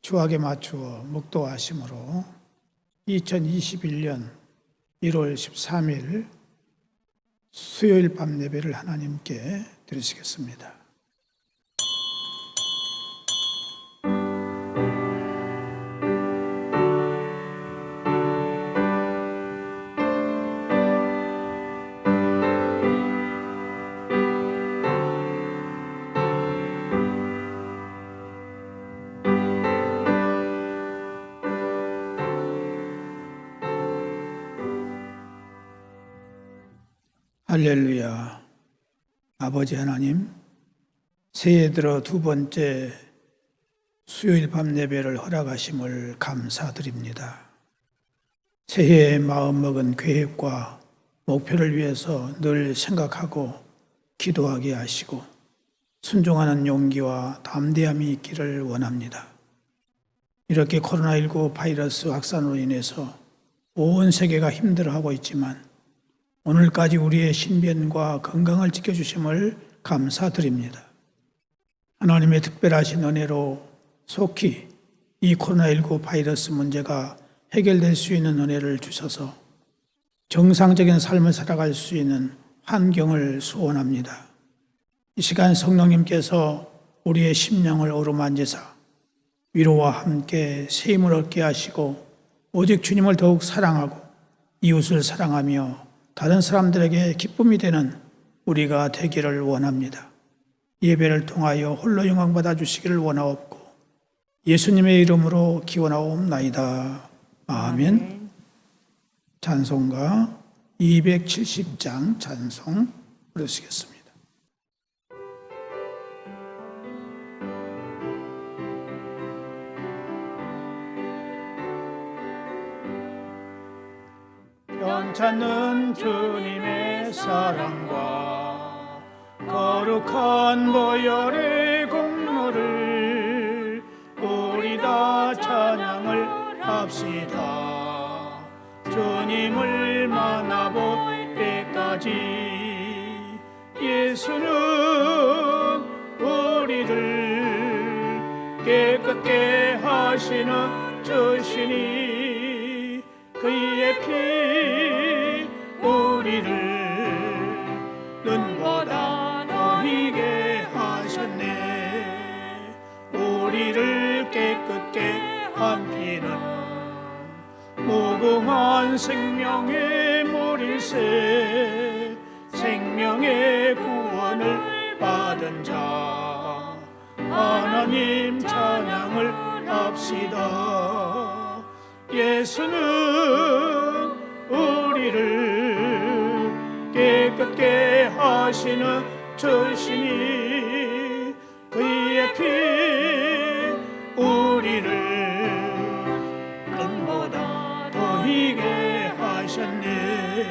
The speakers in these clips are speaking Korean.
주악에 맞추어 묵도하심으로 2021년 1월 13일 수요일 밤 예배를 하나님께 드리시겠습니다. 할렐루야. 아버지 하나님, 새해 들어 두 번째 수요일 밤 예배를 허락하심을 감사드립니다. 새해에 마음먹은 계획과 목표를 위해서 늘 생각하고 기도하게 하시고 순종하는 용기와 담대함이 있기를 원합니다. 이렇게 코로나19 바이러스 확산으로 인해서 온 세계가 힘들어하고 있지만 오늘까지 우리의 신변과 건강을 지켜주심을 감사드립니다. 하나님의 특별하신 은혜로 속히 이 코로나19 바이러스 문제가 해결될 수 있는 은혜를 주셔서 정상적인 삶을 살아갈 수 있는 환경을 소원합니다. 이 시간 성령님께서 우리의 심령을 어루만지사 위로와 함께 새 힘을 얻게 하시고 오직 주님을 더욱 사랑하고 이웃을 사랑하며 다른 사람들에게 기쁨이 되는 우리가 되기를 원합니다. 예배를 통하여 홀로 영광 받아주시기를 원하옵고 예수님의 이름으로 기원하옵나이다. 아멘. 찬송가 270장 찬송 부르시겠습니다. 편찮는 주님의 사랑과 거룩한 보혈의 공로를 우리 다 찬양을 합시다. 주님을 만나볼 때까지 예수는 우리를 깨끗게 하시는 주시니 그의 피 우리를 눈보다 더 희게 하셨네. 우리를 깨끗게 한 피는 무궁한 생명의 물일세. 생명의 구원을 받은 자 하나님 찬양을 합시다. 예수는 우리를 깨끗게 하시는 주시니 그의 피 우리를 눈보다 더 희게 하셨네.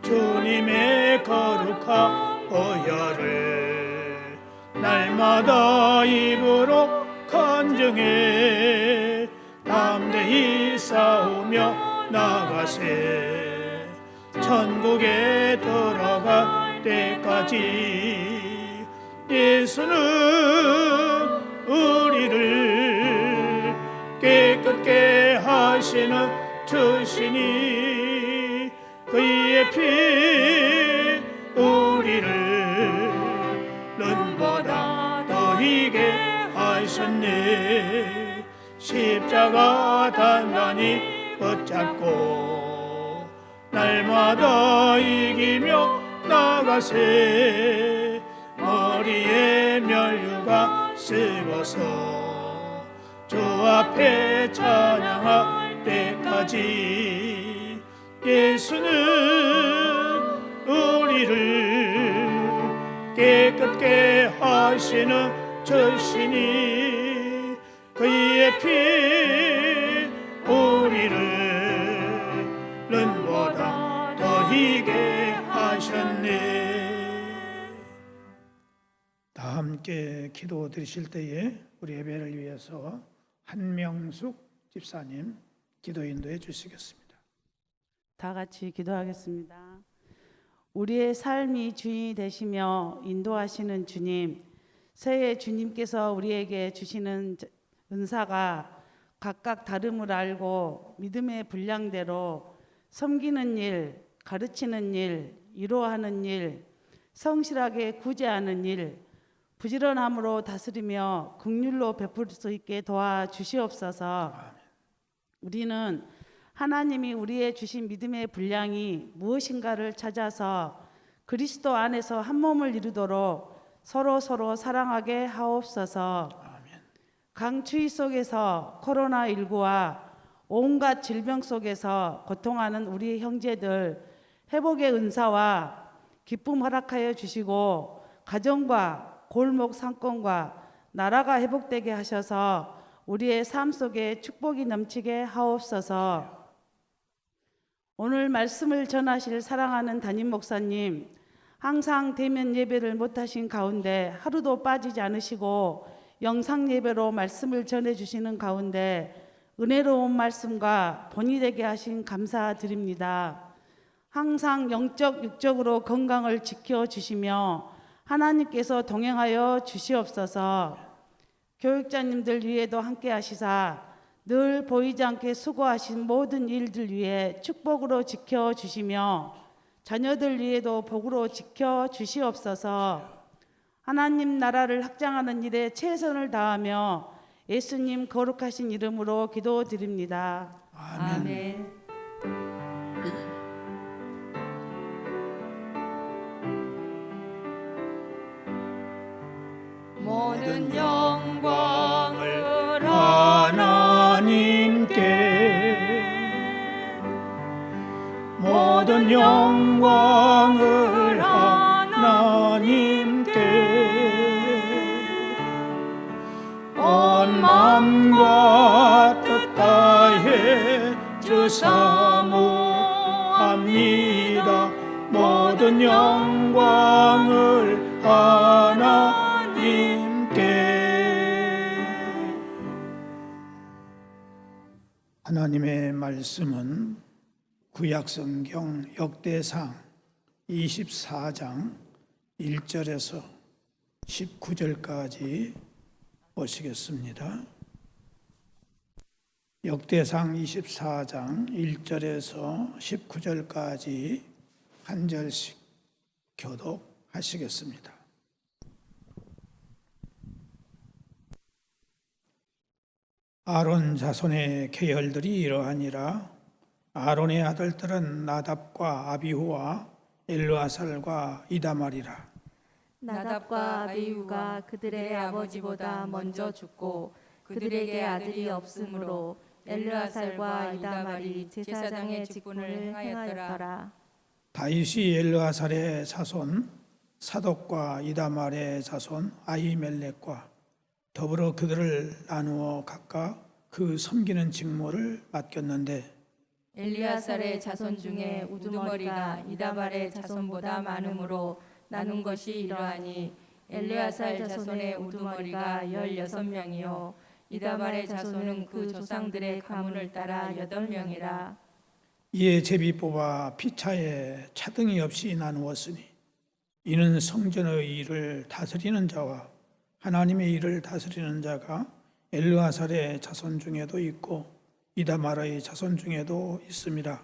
주님의 거룩한 보혈을 날마다 입으로 간증해 담대히 싸우며 나가세. 천국에 들어갈 때까지 예수는 우리를 깨끗게 하시는 주시니 그의 피 우리를 눈보다 더 희게 하셨네. 십자가 단단히 붙잡고 날마다 이기며 나가세. 머리에 면류가 쓰고서 주 앞에 찬양할 때까지 예수는 우리를 깨끗게 하시는 주시니 그의 피 우리를 눈보다 더 희게 하셨네. 다 함께 기도 드리실 때에 우리 예배를 위해서 한명숙 집사님 기도 인도해 주시겠습니다. 다 같이 기도하겠습니다. 우리의 삶이 주인이 되시며 인도하시는 주님, 새해 주님께서 우리에게 주시는 은사가 각각 다름을 알고 믿음의 분량대로 섬기는 일, 가르치는 일, 위로하는 일, 성실하게 구제하는 일, 부지런함으로 다스리며 긍휼로 베풀 수 있게 도와주시옵소서. 우리는 하나님이 우리의 주신 믿음의 분량이 무엇인가를 찾아서 그리스도 안에서 한 몸을 이루도록 서로 사랑하게 하옵소서. 강추위 속에서 코로나19와 온갖 질병 속에서 고통하는 우리 형제들 회복의 은사와 기쁨 허락하여 주시고 가정과 골목 상권과 나라가 회복되게 하셔서 우리의 삶 속에 축복이 넘치게 하옵소서. 오늘 말씀을 전하실 사랑하는 담임 목사님, 항상 대면 예배를 못하신 가운데 하루도 빠지지 않으시고 영상 예배로 말씀을 전해주시는 가운데 은혜로운 말씀과 본이 되게 하신 감사드립니다. 항상 영적 육적으로 건강을 지켜주시며 하나님께서 동행하여 주시옵소서. 교육자님들 위에도 함께 하시사 늘 보이지 않게 수고하신 모든 일들 위에 축복으로 지켜주시며 자녀들 위에도 복으로 지켜주시옵소서. 하나님 나라를 확장하는 일에 최선을 다하며 예수님 거룩하신 이름으로 기도드립니다. 아멘. 모든 영광을 하나님께, 모든 영광을 하나님께, 온 마음과 뜻 다해 주 사모합니다. 모든 영광을 하나님께. 하나님의 말씀은 구약성경 역대상 24장 1절에서 19절까지 보시겠습니다. 역대상 24장 1절에서 19절까지 한 절씩 교독하시겠습니다. 아론 자손의 계열들이 이러하니라. 아론의 아들들은 나답과 아비후와 엘르아살과 이다말이라. 나답과 아비후가 그들의 아버지보다 먼저 죽고 그들에게 아들이 없으므로 엘르아살과 이다말이 제사장의 직분을 행하였더라. 다윗이 엘르아살의 자손 사독과 이다말의 자손 아히멜렉과 더불어 그들을 나누어 각각 그 섬기는 직무를 맡겼는데 엘르아살의 자손 중에 우두머리가 이다말의 자손보다 많으므로 나눈 것이 이러하니 엘르아살 자손의 우두머리가 16명이요 이다말의 자손은 그 조상들의 가문을 따라 8명이라. 이에 제비 뽑아 피차에 차등이 없이 나누었으니 이는 성전의 일을 다스리는 자와 하나님의 일을 다스리는 자가 엘르아살의 자손 중에도 있고 이다말의 자손 중에도 있습니다.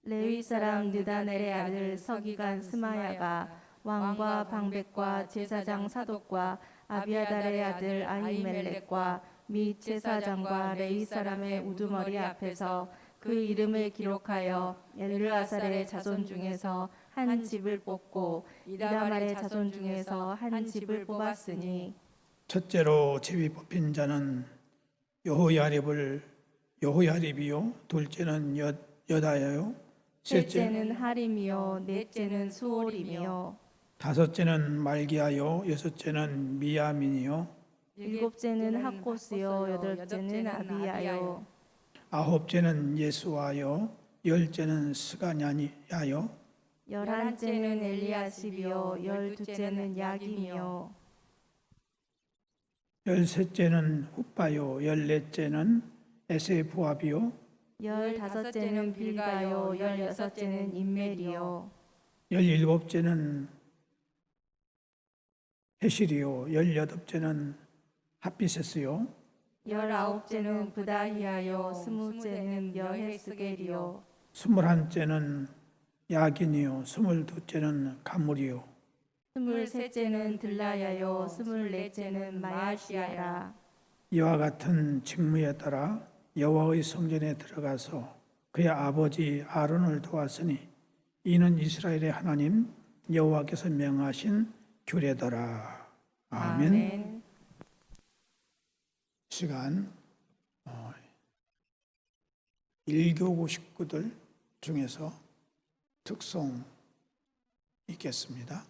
레위 사람 느다넬의 아들 서기관 스마야가 왕과 방백과 제사장 사독과 아비아달의 아들 아히멜렉과 및 제사장과 레위 사람의 우두머리 앞에서 그 이름을 기록하여 엘르아살의 자손 중에서 한 집을 뽑고 이다말의 자손 중에서 한 집을 뽑았으니 첫째로 제비 뽑힌 자는 여호야립이요 둘째는 여다야요 셋째는 하림이요 넷째는 수올이며 다섯째는 말기야요 여섯째는 미야민이요 일곱째는 학코스요 여덟째는 아비야요 아홉째는 예수와요 열째는 스가냐니야요 11째는 엘리야십이요 12째는 야김이요 열셋째는 훗바요 열넷째는 에세부압이요 15째는 빌가요 16째는 임멜이요 열일곱째는 헤실이요 열여덟째는 핫비세스요 열아홉째는 부다히하여 20째는 여헤스겔이요 21째는 야긴이요 22째는 가물이요 23째는 들라야요 24째는 마야시아라 이와 같은 직무에 따라 여호와의 성전에 들어가서 그의 아버지 아론을 도왔으니 이는 이스라엘의 하나님 여호와께서 명하신 규례더라. 아멘. 시간 1교구 식구들 중에서 특송 있겠습니다.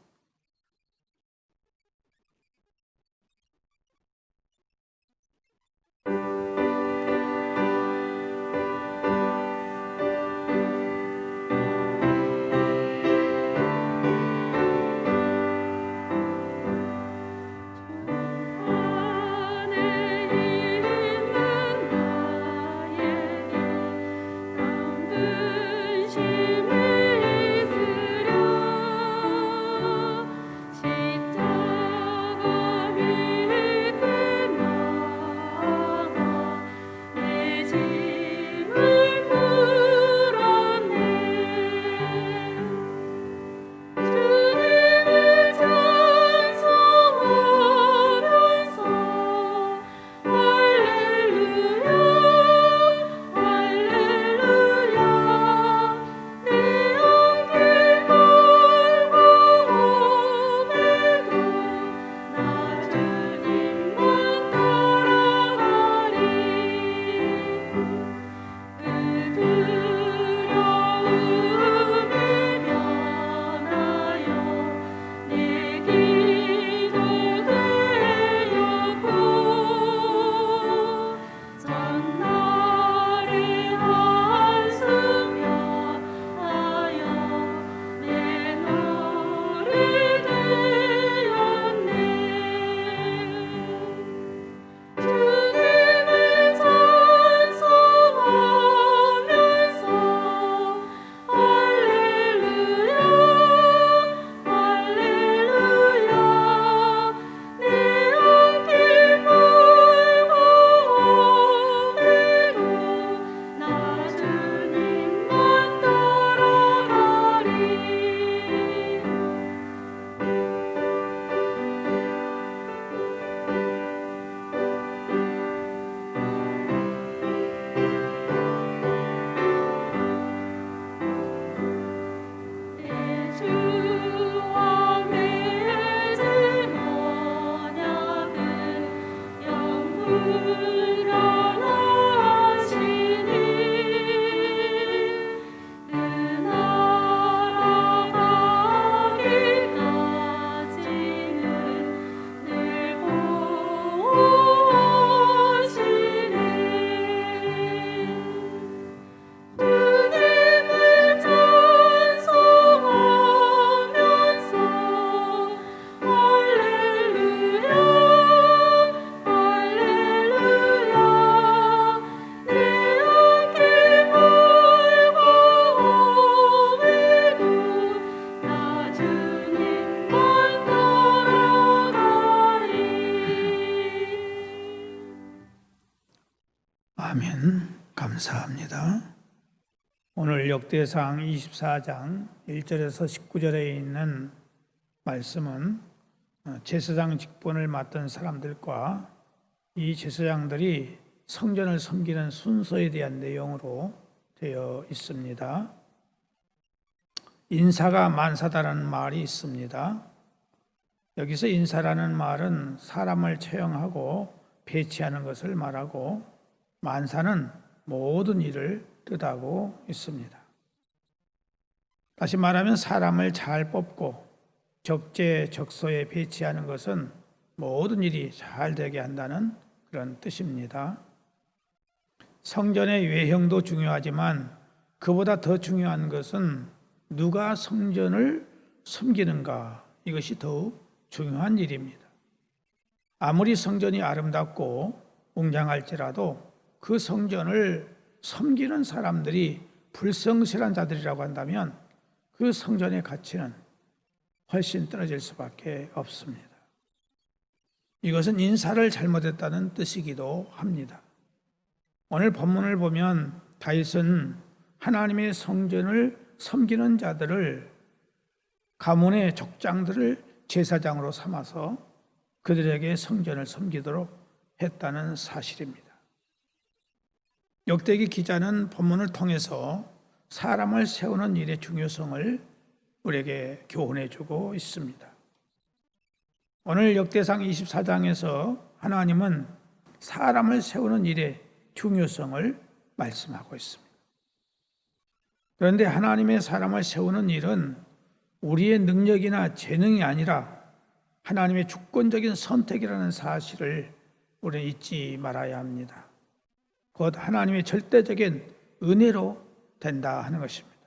아멘. 감사합니다. 오늘 역대상 24장 1절에서 19절에 있는 말씀은 제사장 직분을 맡은 사람들과 이 제사장들이 성전을 섬기는 순서에 대한 내용으로 되어 있습니다. 인사가 만사다라는 말이 있습니다. 여기서 인사라는 말은 사람을 채용하고 배치하는 것을 말하고 만사는 모든 일을 뜻하고 있습니다. 다시 말하면 사람을 잘 뽑고 적재적소에 배치하는 것은 모든 일이 잘 되게 한다는 그런 뜻입니다. 성전의 외형도 중요하지만 그보다 더 중요한 것은 누가 성전을 섬기는가, 이것이 더욱 중요한 일입니다. 아무리 성전이 아름답고 웅장할지라도 그 성전을 섬기는 사람들이 불성실한 자들이라고 한다면 그 성전의 가치는 훨씬 떨어질 수밖에 없습니다. 이것은 인사를 잘못했다는 뜻이기도 합니다. 오늘 본문을 보면 다윗은 하나님의 성전을 섬기는 자들을, 가문의 족장들을 제사장으로 삼아서 그들에게 성전을 섬기도록 했다는 사실입니다. 역대기 기자는 본문을 통해서 사람을 세우는 일의 중요성을 우리에게 교훈해주고 있습니다. 오늘 역대상 24장에서 하나님은 사람을 세우는 일의 중요성을 말씀하고 있습니다. 그런데 하나님의 사람을 세우는 일은 우리의 능력이나 재능이 아니라 하나님의 주권적인 선택이라는 사실을 우리는 잊지 말아야 합니다. 곧 하나님의 절대적인 은혜로 된다 하는 것입니다.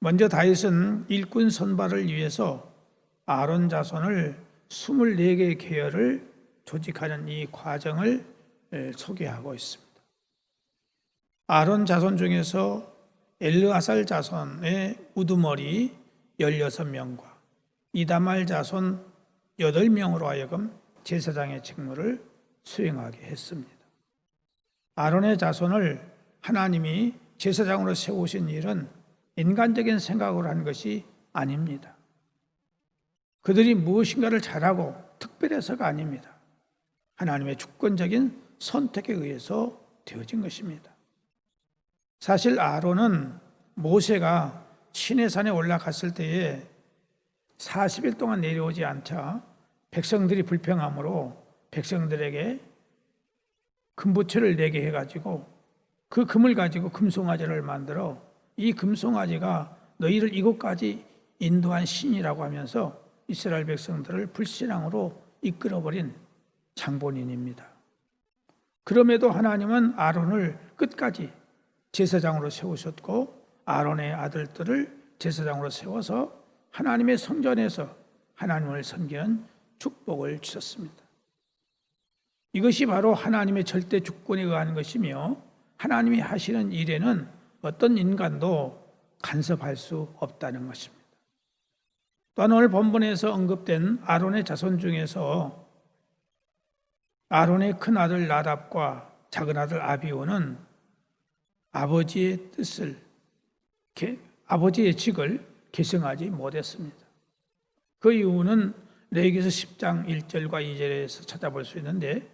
먼저 다윗은 일꾼 선발을 위해서 아론 자손을 24개의 계열을 조직하는 이 과정을 소개하고 있습니다. 아론 자손 중에서 엘르아살 자손의 우두머리 16명과 이다말 자손 8명으로 하여금 제사장의 직무를 수행하게 했습니다. 아론의 자손을 하나님이 제사장으로 세우신 일은 인간적인 생각으로 한 것이 아닙니다. 그들이 무엇인가를 잘하고 특별해서가 아닙니다. 하나님의 주권적인 선택에 의해서 되어진 것입니다. 사실 아론은 모세가 시내산에 올라갔을 때에 40일 동안 내려오지 않자 백성들이 불평함으로 백성들에게 금부채를 내게 해가지고 그 금을 가지고 금송아지를 만들어 이 금송아지가 너희를 이곳까지 인도한 신이라고 하면서 이스라엘 백성들을 불신앙으로 이끌어버린 장본인입니다. 그럼에도 하나님은 아론을 끝까지 제사장으로 세우셨고 아론의 아들들을 제사장으로 세워서 하나님의 성전에서 하나님을 섬기는 축복을 주셨습니다. 이것이 바로 하나님의 절대 주권에 의한 것이며 하나님이 하시는 일에는 어떤 인간도 간섭할 수 없다는 것입니다. 또한 오늘 본문에서 언급된 아론의 자손 중에서 아론의 큰아들 나답과 작은아들 아비후는 아버지의 뜻을, 아버지의 직을 계승하지 못했습니다. 그 이유는 레위기서 10장 1절과 2절에서 찾아볼 수 있는데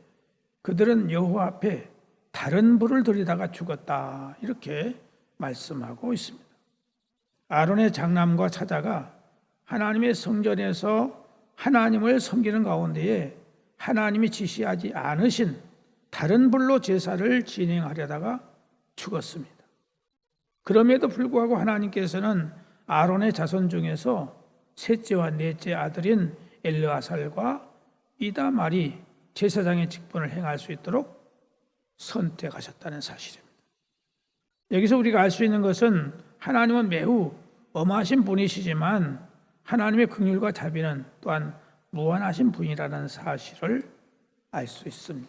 그들은 여호와 앞에 다른 불을 들이다가 죽었다 이렇게 말씀하고 있습니다. 아론의 장남과 차자가 하나님의 성전에서 하나님을 섬기는 가운데에 하나님이 지시하지 않으신 다른 불로 제사를 진행하려다가 죽었습니다. 그럼에도 불구하고 하나님께서는 아론의 자손 중에서 셋째와 넷째 아들인 엘르아살과 이다말이 제사장의 직분을 행할 수 있도록 선택하셨다는 사실입니다. 여기서 우리가 알 수 있는 것은 하나님은 매우 엄하신 분이시지만 하나님의 긍휼과 자비는 또한 무한하신 분이라는 사실을 알 수 있습니다.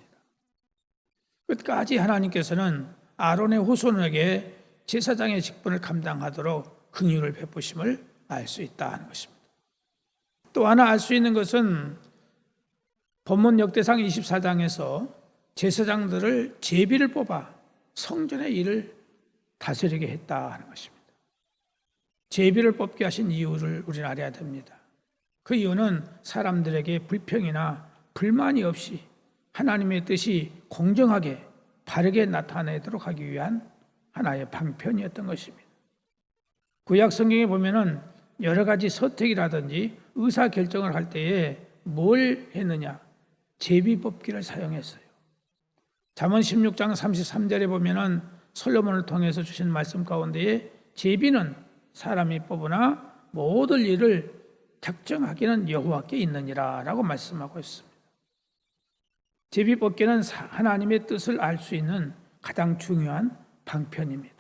끝까지 하나님께서는 아론의 후손에게 제사장의 직분을 감당하도록 긍휼을 베푸심을 알 수 있다는 것입니다. 또 하나 알 수 있는 것은 본문 역대상 24장에서 제사장들을 제비를 뽑아 성전의 일을 다스리게 했다 하는 것입니다. 제비를 뽑게 하신 이유를 우리는 알아야 됩니다. 그 이유는 사람들에게 불평이나 불만이 없이 하나님의 뜻이 공정하게 바르게 나타내도록 하기 위한 하나의 방편이었던 것입니다. 구약 성경에 보면은 여러 가지 선택이라든지 의사 결정을 할 때에 뭘 했느냐? 제비 뽑기를 사용했어요. 잠언 16장 33절에 보면은 솔로몬을 통해서 주신 말씀 가운데에 제비는 사람이 뽑으나 모든 일을 작정하기는 여호와께 있느니라라고 말씀하고 있습니다. 제비 뽑기는 하나님의 뜻을 알 수 있는 가장 중요한 방편입니다.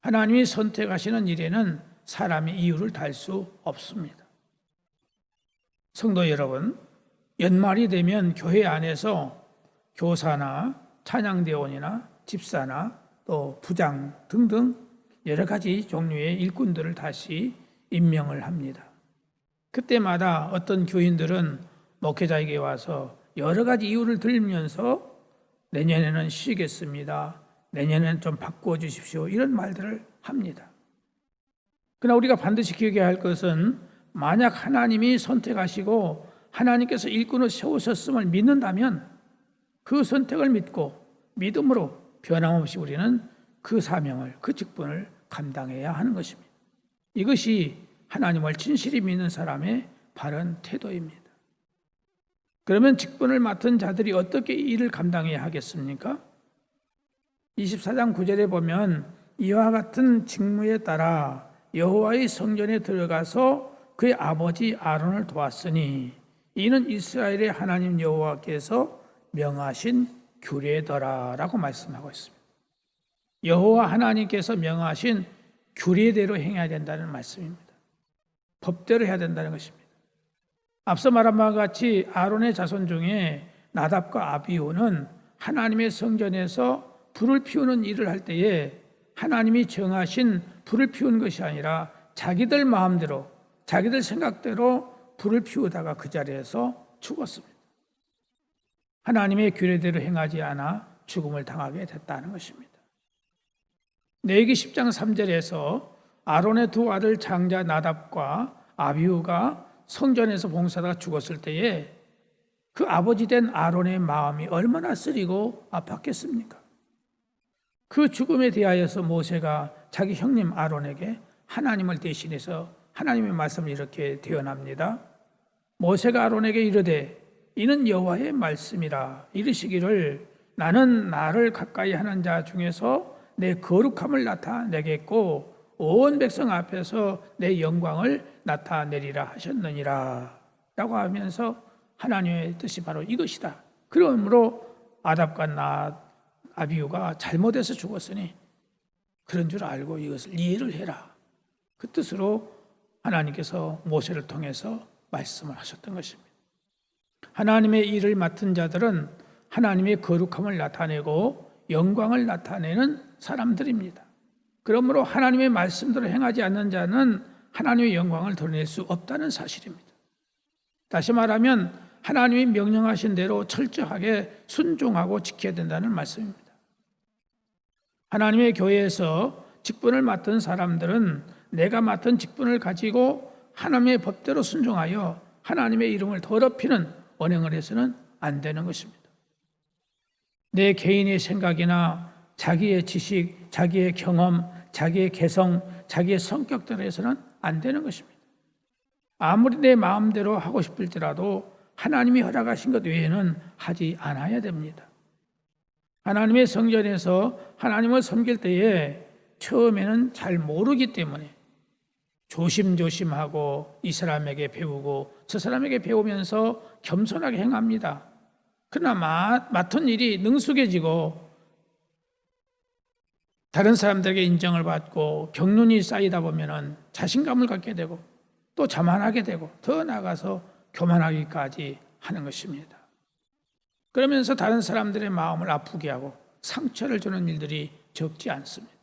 하나님이 선택하시는 일에는 사람이 이유를 달 수 없습니다. 성도 여러분, 연말이 되면 교회 안에서 교사나 찬양대원이나 집사나 또 부장 등등 여러 가지 종류의 일꾼들을 다시 임명을 합니다. 그때마다 어떤 교인들은 목회자에게 와서 여러 가지 이유를 들면서 내년에는 쉬겠습니다. 내년에는 좀 바꾸어 주십시오. 이런 말들을 합니다. 그러나 우리가 반드시 기억해야 할 것은 만약 하나님이 선택하시고 하나님께서 일꾼을 세우셨음을 믿는다면 그 선택을 믿고 믿음으로 변함없이 우리는 그 사명을, 그 직분을 감당해야 하는 것입니다. 이것이 하나님을 진실히 믿는 사람의 바른 태도입니다. 그러면 직분을 맡은 자들이 어떻게 이 일을 감당해야 하겠습니까? 24장 9절에 보면 이와 같은 직무에 따라 여호와의 성전에 들어가서 그의 아버지 아론을 도왔으니 이는 이스라엘의 하나님 여호와께서 명하신 규례더라라고 말씀하고 있습니다. 여호와 하나님께서 명하신 규례대로 행해야 된다는 말씀입니다. 법대로 해야 된다는 것입니다. 앞서 말한 바와 같이 아론의 자손 중에 나답과 아비후는 하나님의 성전에서 불을 피우는 일을 할 때에 하나님이 정하신 불을 피운 것이 아니라 자기들 마음대로, 자기들 생각대로 불을 피우다가 그 자리에서 죽었습니다. 하나님의 규례대로 행하지 않아 죽음을 당하게 됐다는 것입니다. 레위기 10장 3절에서 아론의 두 아들 장자 나답과 아비후가 성전에서 봉사하다가 죽었을 때에 그 아버지 된 아론의 마음이 얼마나 쓰리고 아팠겠습니까? 그 죽음에 대하여서 모세가 자기 형님 아론에게 하나님을 대신해서 하나님의 말씀을 이렇게 대언합니다. 모세가 아론에게 이르되 이는 여호와의 말씀이라 이르시기를 나는 나를 가까이 하는 자 중에서 내 거룩함을 나타내겠고 온 백성 앞에서 내 영광을 나타내리라 하셨느니라 라고 하면서 하나님의 뜻이 바로 이것이다. 그러므로 아답과 아비후가 잘못해서 죽었으니 그런 줄 알고 이것을 이해를 해라. 그 뜻으로 하나님께서 모세를 통해서 말씀을 하셨던 것입니다. 하나님의 일을 맡은 자들은 하나님의 거룩함을 나타내고 영광을 나타내는 사람들입니다. 그러므로 하나님의 말씀대로 행하지 않는 자는 하나님의 영광을 드러낼 수 없다는 사실입니다. 다시 말하면 하나님이 명령하신 대로 철저하게 순종하고 지켜야 된다는 말씀입니다. 하나님의 교회에서 직분을 맡은 사람들은 내가 맡은 직분을 가지고 하나님의 법대로 순종하여 하나님의 이름을 더럽히는 언행을 해서는 안 되는 것입니다. 내 개인의 생각이나 자기의 지식, 자기의 경험, 자기의 개성, 자기의 성격대로 해서는 안 되는 것입니다. 아무리 내 마음대로 하고 싶을지라도 하나님이 허락하신 것 외에는 하지 않아야 됩니다. 하나님의 성전에서 하나님을 섬길 때에 처음에는 잘 모르기 때문에 조심조심하고 이 사람에게 배우고 저 사람에게 배우면서 겸손하게 행합니다. 그러나 맡은 일이 능숙해지고 다른 사람들에게 인정을 받고 경륜이 쌓이다 보면 자신감을 갖게 되고 또 자만하게 되고 더 나아가서 교만하기까지 하는 것입니다. 그러면서 다른 사람들의 마음을 아프게 하고 상처를 주는 일들이 적지 않습니다.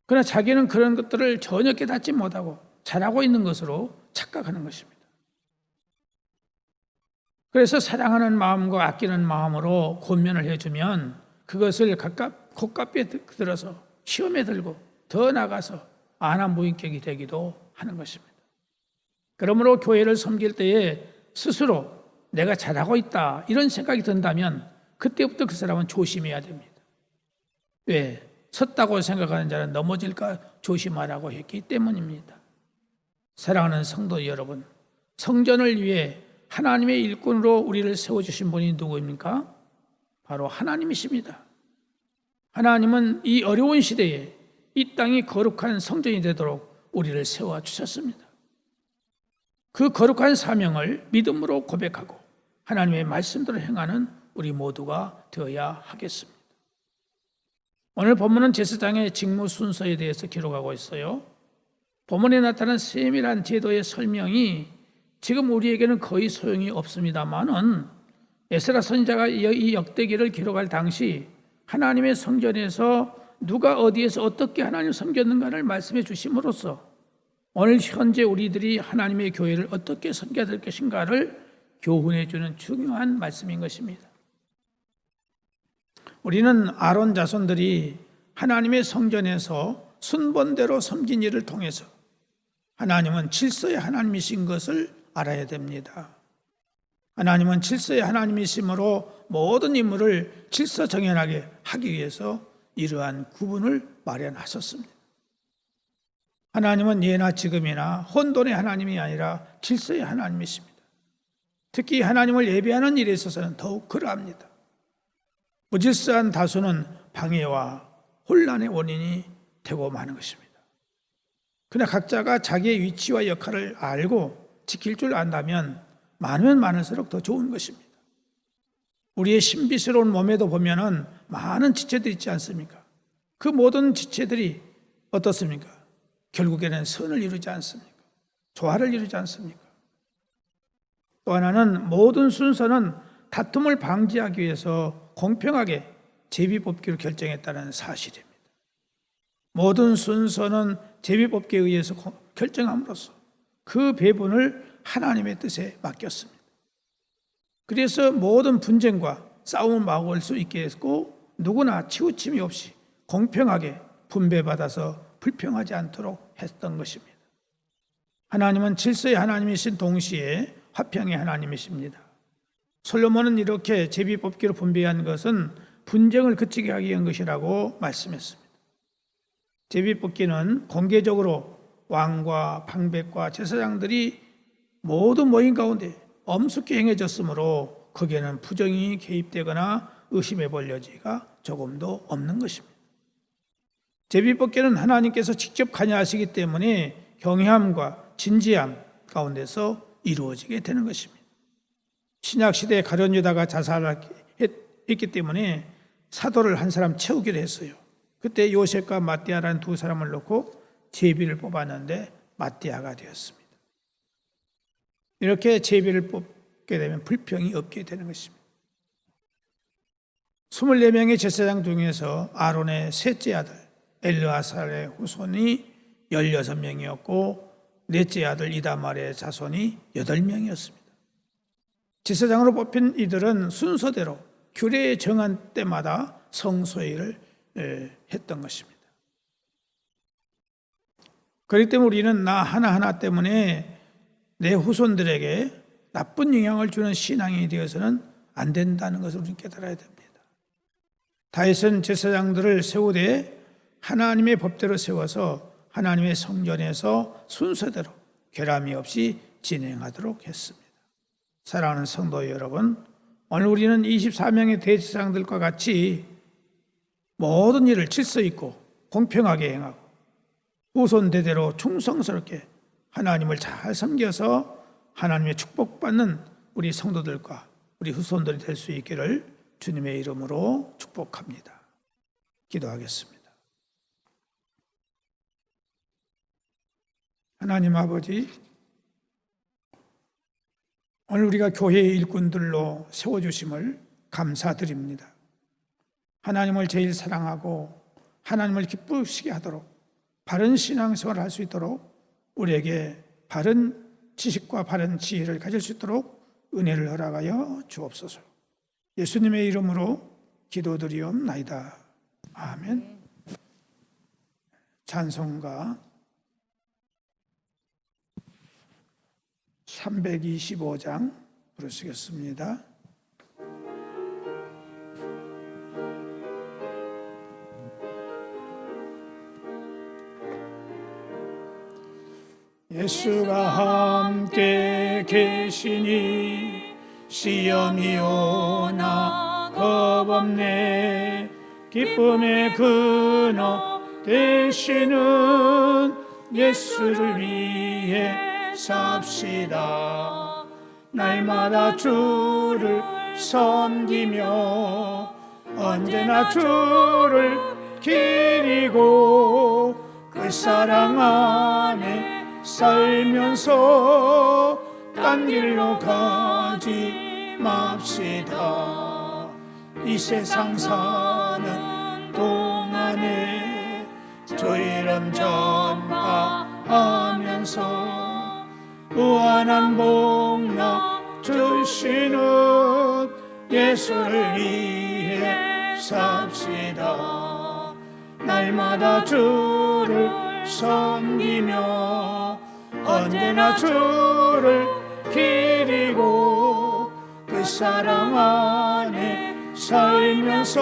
그러나 자기는 그런 것들을 전혀 깨닫지 못하고 잘하고 있는 것으로 착각하는 것입니다. 그래서 사랑하는 마음과 아끼는 마음으로 권면을 해주면 그것을 콧값에 들어서 시험에 들고 더 나가서 안하무인격이 되기도 하는 것입니다. 그러므로 교회를 섬길 때에 스스로 내가 잘하고 있다 이런 생각이 든다면 그때부터 그 사람은 조심해야 됩니다. 왜? 섰다고 생각하는 자는 넘어질까 조심하라고 했기 때문입니다. 사랑하는 성도 여러분, 성전을 위해 하나님의 일꾼으로 우리를 세워주신 분이 누구입니까? 바로 하나님이십니다. 하나님은 이 어려운 시대에 이 땅이 거룩한 성전이 되도록 우리를 세워주셨습니다. 그 거룩한 사명을 믿음으로 고백하고 하나님의 말씀대로 행하는 우리 모두가 되어야 하겠습니다. 오늘 본문은 제사장의 직무 순서에 대해서 기록하고 있어요. 본문에 나타난 세밀한 제도의 설명이 지금 우리에게는 거의 소용이 없습니다만은 에스라 선지자가 이 역대기를 기록할 당시 하나님의 성전에서 누가 어디에서 어떻게 하나님을 섬겼는가를 말씀해 주심으로써 오늘 현재 우리들이 하나님의 교회를 어떻게 섬겨야 될 것인가를 교훈해 주는 중요한 말씀인 것입니다. 우리는 아론 자손들이 하나님의 성전에서 순번대로 섬긴 일을 통해서 하나님은 질서의 하나님이신 것을 알아야 됩니다. 하나님은 질서의 하나님이심으로 모든 인물을 질서정연하게 하기 위해서 이러한 구분을 마련하셨습니다. 하나님은 예나 지금이나 혼돈의 하나님이 아니라 질서의 하나님이십니다. 특히 하나님을 예배하는 일에 있어서는 더욱 그러합니다. 무질서한 다수는 방해와 혼란의 원인이 되고 마는 것입니다. 그러나 각자가 자기의 위치와 역할을 알고 지킬 줄 안다면 많으면 많을수록 더 좋은 것입니다. 우리의 신비스러운 몸에도 보면은 많은 지체들이 있지 않습니까? 그 모든 지체들이 어떻습니까? 결국에는 선을 이루지 않습니까? 조화를 이루지 않습니까? 또 하나는 모든 순서는 다툼을 방지하기 위해서 공평하게 제비뽑기로 결정했다는 사실입니다. 모든 순서는 제비뽑기에 의해서 결정함으로써 그 배분을 하나님의 뜻에 맡겼습니다. 그래서 모든 분쟁과 싸움을 막을 수 있게 했고 누구나 치우침이 없이 공평하게 분배받아서 불평하지 않도록 했던 것입니다. 하나님은 질서의 하나님이신 동시에 화평의 하나님이십니다. 솔로몬은 이렇게 제비뽑기로 분배한 것은 분쟁을 그치게 하기 위한 것이라고 말씀했습니다. 제비뽑기는 공개적으로 왕과 방백과 제사장들이 모두 모인 가운데 엄숙히 행해졌으므로 거기에는 부정이 개입되거나 의심해 볼 여지가 조금도 없는 것입니다. 제비뽑기는 하나님께서 직접 관여하시기 때문에 경외함과 진지함 가운데서 이루어지게 되는 것입니다. 신약시대에 가룟 유다가 자살했기 때문에 사도를 한 사람 채우기로 했어요. 그때 요셉과 마띠아라는 두 사람을 놓고 제비를 뽑았는데 마띠아가 되었습니다. 이렇게 제비를 뽑게 되면 불평이 없게 되는 것입니다. 24명의 제사장 중에서 아론의 셋째 아들 엘르아살의 후손이 16명이었고 넷째 아들 이다말의 자손이 8명이었습니다. 제사장으로 뽑힌 이들은 순서대로 규례에 정한 때마다 성소일을 했던 것입니다. 그렇기 때문에 우리는 나 하나하나 때문에 내 후손들에게 나쁜 영향을 주는 신앙이 되어서는 안 된다는 것을 우리는 깨달아야 됩니다. 다윗은 제사장들을 세우되 하나님의 법대로 세워서 하나님의 성전에서 순서대로 결함이 없이 진행하도록 했습니다. 사랑하는 성도 여러분, 오늘 우리는 24명의 대제사장들과 같이 모든 일을 질서 있고 공평하게 행하고 후손 대대로 충성스럽게 하나님을 잘 섬겨서 하나님의 축복받는 우리 성도들과 우리 후손들이 될 수 있기를 주님의 이름으로 축복합니다. 기도하겠습니다. 하나님 아버지, 오늘 우리가 교회의 일꾼들로 세워주심을 감사드립니다. 하나님을 제일 사랑하고 하나님을 기쁘시게 하도록 바른 신앙생활을 할 수 있도록 우리에게 바른 지식과 바른 지혜를 가질 수 있도록 은혜를 허락하여 주옵소서. 예수님의 이름으로 기도드리옵나이다. 아멘. 찬송가 325장 부르시겠습니다. 예수가 함께 계시니 시험이 오나 겁없네. 기쁨의 근원 되시는 예수를 위해 삽시다. 날마다 주를 섬기며 언제나 주를 기리고 그 사랑 안에 살면서 딴 길로 가지 맙시다. 이 세상 사는 동안에 저 이름 전파하면서 무한한 복락 줄 되시는 예수를 위해 삽시다. 날마다 주를 섬기며 언제나 주를 기리고 그 사랑 안에 살면서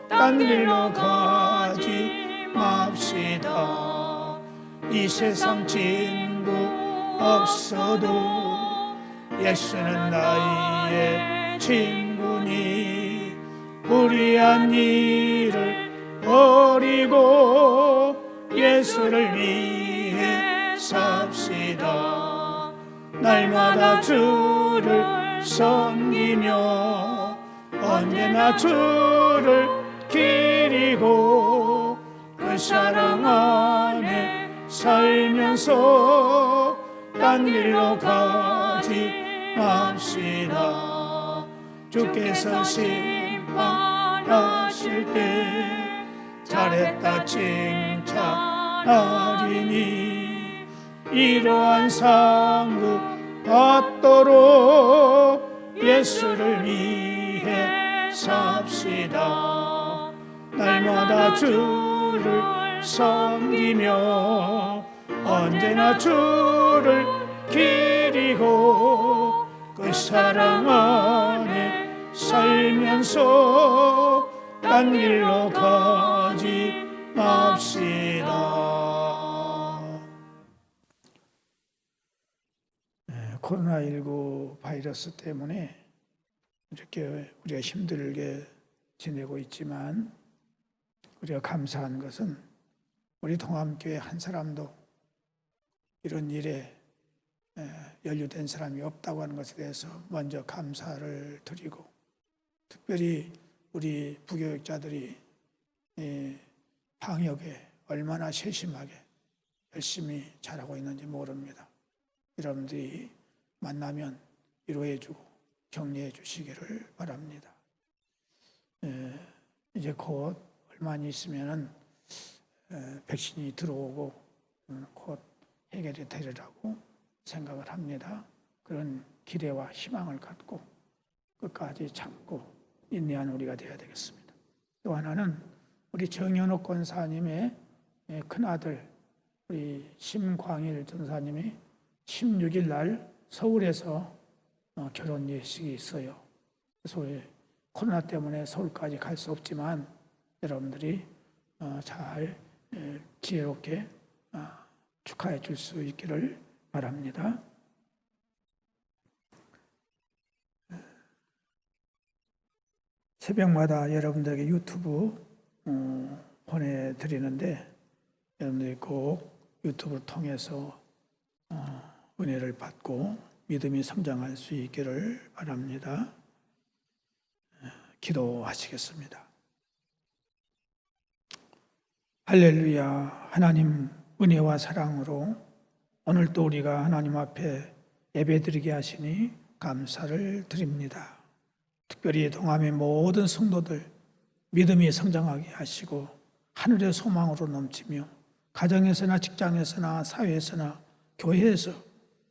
딴 길로 가지 맙시다. 이 세상 친구 없어도 예수는 나의 친구니 무리한 일을 버리고 예수를 위해 삽시다. 날마다 주를 섬기며 언제나 주를 기리고 그 사랑 안에 살면서 딴 길로 가지 맙시다. 주께서 심판하실 때 잘했다 칭찬하리니 이러한 상급 받도록 예수를 위해 삽시다. 날마다 주를 섬기며 언제나 주를 기리고 그 사랑 안에 살면서 딴 길로 가지 맙시다. 코로나19 바이러스 때문에 이렇게 우리가 힘들게 지내고 있지만 우리가 감사한 것은 우리 동암교회 한 사람도 이런 일에 연루된 사람이 없다고 하는 것에 대해서 먼저 감사를 드리고, 특별히 우리 부교육자들이 방역에 얼마나 세심하게 열심히 잘하고 있는지 모릅니다. 여러분들이 만나면 위로해주고 격려해 주시기를 바랍니다. 이제 곧 얼마 안 있으면은 백신이 들어오고 곧 해결이 되리라고 생각을 합니다. 그런 기대와 희망을 갖고 끝까지 참고 인내한 우리가 되어야 되겠습니다. 또 하나는 우리 정현옥 권사님의 큰아들 우리 심광일 전사님이 16일 날 서울에서 결혼 예식이 있어요. 그래서 코로나 때문에 서울까지 갈 수 없지만 여러분들이 잘 지혜롭게 축하해 줄 수 있기를 바랍니다. 새벽마다 여러분들에게 유튜브 보내드리는데 여러분들이 꼭 유튜브를 통해서 은혜를 받고 믿음이 성장할 수 있기를 바랍니다. 기도하시겠습니다. 할렐루야. 하나님 은혜와 사랑으로 오늘도 우리가 하나님 앞에 예배드리게 하시니 감사를 드립니다. 특별히 동암의 모든 성도들 믿음이 성장하게 하시고 하늘의 소망으로 넘치며 가정에서나 직장에서나 사회에서나 교회에서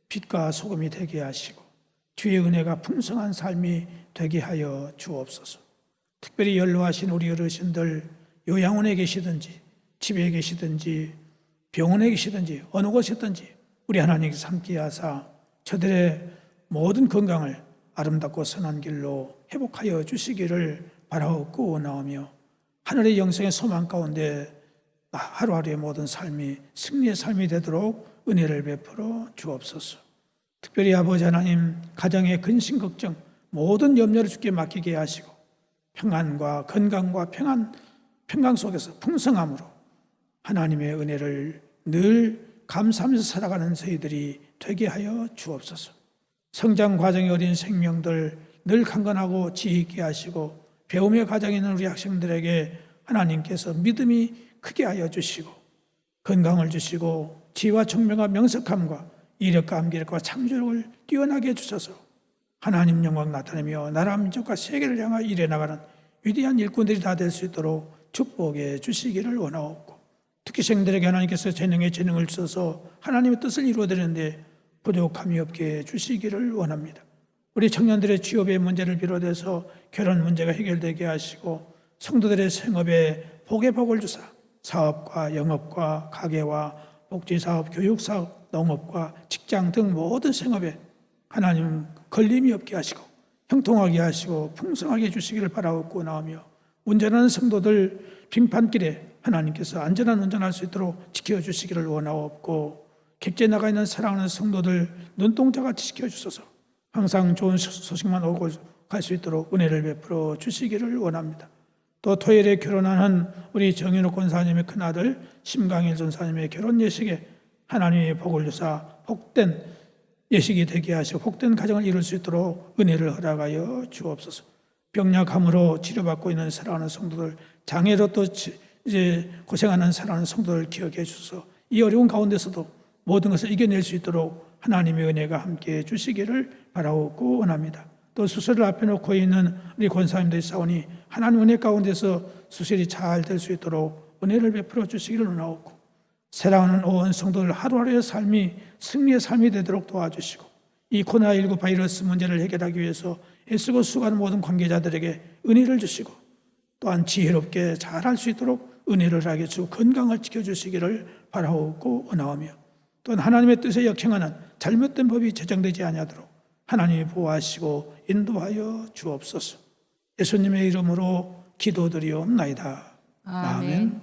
빛과 소금이 되게 하시고 주의 은혜가 풍성한 삶이 되게 하여 주옵소서. 특별히 연로하신 우리 어르신들 요양원에 계시든지 집에 계시든지 병원에 계시든지 어느 곳이든지 우리 하나님께서 함께 하사 저들의 모든 건강을 아름답고 선한 길로 회복하여 주시기를 바라옵고 원하오며 하늘의 영생의 소망 가운데 하루하루의 모든 삶이 승리의 삶이 되도록 은혜를 베풀어 주옵소서. 특별히 아버지 하나님 가정의 근심 걱정 모든 염려를 주께 맡기게 하시고 평안과 건강과 평강 속에서 풍성함으로 하나님의 은혜를 늘 감사하면서 살아가는 저희들이 되게 하여 주옵소서. 성장 과정에 어린 생명들 늘 강건하고 지혜 있게 하시고 배움의 과정에 있는 우리 학생들에게 하나님께서 믿음이 크게 하여 주시고 건강을 주시고 지혜와 총명과 명석함과 이력과 암기력과 창조력을 뛰어나게 해주셔서 하나님 영광 나타내며 나라 민족과 세계를 향하여 일해나가는 위대한 일꾼들이 다 될 수 있도록 축복해 주시기를 원하옵고 특히 생들에게 하나님께서 재능에 재능을 주셔서 하나님의 뜻을 이루어드리는데 부족함이 없게 해주시기를 원합니다. 우리 청년들의 취업의 문제를 비롯해서 결혼 문제가 해결되게 하시고 성도들의 생업에 복의 복을 주사 사업과 영업과 가게와 복지사업, 교육사업, 농업과 직장 등 모든 생업에 하나님 걸림이 없게 하시고 형통하게 하시고 풍성하게 해주시기를 바라옵고 나오며 운전하는 성도들 빙판길에 하나님께서 안전한 운전할 수 있도록 지켜주시기를 원하옵고 객지에 나가 있는 사랑하는 성도들 눈동자같이 지켜주소서 항상 좋은 소식만 오고 갈 수 있도록 은혜를 베풀어 주시기를 원합니다. 또 토요일에 결혼하는 우리 정윤옥 권사님의 큰아들 심강일 전사님의 결혼 예식에 하나님의 복을 주사 복된 예식이 되게 하시고 복된 가정을 이룰 수 있도록 은혜를 허락하여 주옵소서. 병약함으로 치료받고 있는 사랑하는 성도들, 장애로 또 이제 고생하는 사랑하는 성도들 기억해 주소서. 이 어려운 가운데서도 모든 것을 이겨낼 수 있도록 하나님의 은혜가 함께해 주시기를 바라옵고 원합니다. 또 수술을 앞에 놓고 있는 우리 권사님들이 싸우니 하나님 은혜 가운데서 수술이 잘 될 수 있도록 은혜를 베풀어 주시기를 원하옵고 사랑하는 온 성도들 하루하루의 삶이 승리의 삶이 되도록 도와주시고 이 코로나19 바이러스 문제를 해결하기 위해서 애쓰고 수고하는 모든 관계자들에게 은혜를 주시고 또한 지혜롭게 잘할 수 있도록 은혜를 하게 주고 건강을 지켜주시기를 바라옵고 원하오며 또한 하나님의 뜻에 역행하는 잘못된 법이 제정되지 아니하도록 하나님이 보호하시고 인도하여 주옵소서. 예수님의 이름으로 기도드리옵나이다. 아멘.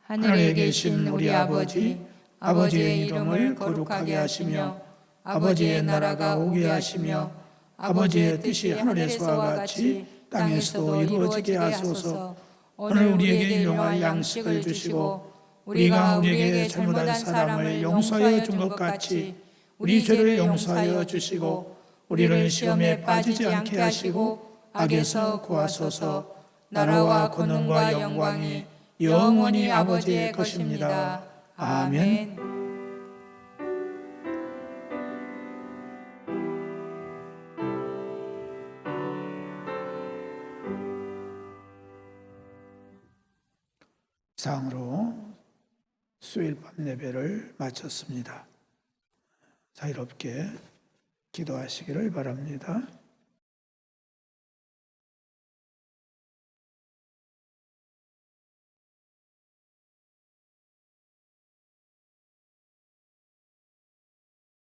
하늘에 계신 우리 아버지, 아버지의 이름을 거룩하게 하시며 아버지의 나라가 오게 하시며 아버지의 뜻이 하늘에서와 같이 땅에서도 이루어지게 하소서. 오늘 우리에게 일용할 양식을 주시고 우리가 우리에게 잘못한 사람을 용서하여 준 것 같이 우리 죄를 용서하여 주시고 우리를 시험에 빠지지 않게 하시고 악에서 구하소서. 나라와 권능과 영광이 영원히 아버지의 것입니다. 아멘. 이상으로 수요일 밤 예배를 마쳤습니다. 자유롭게 기도하시기를 바랍니다.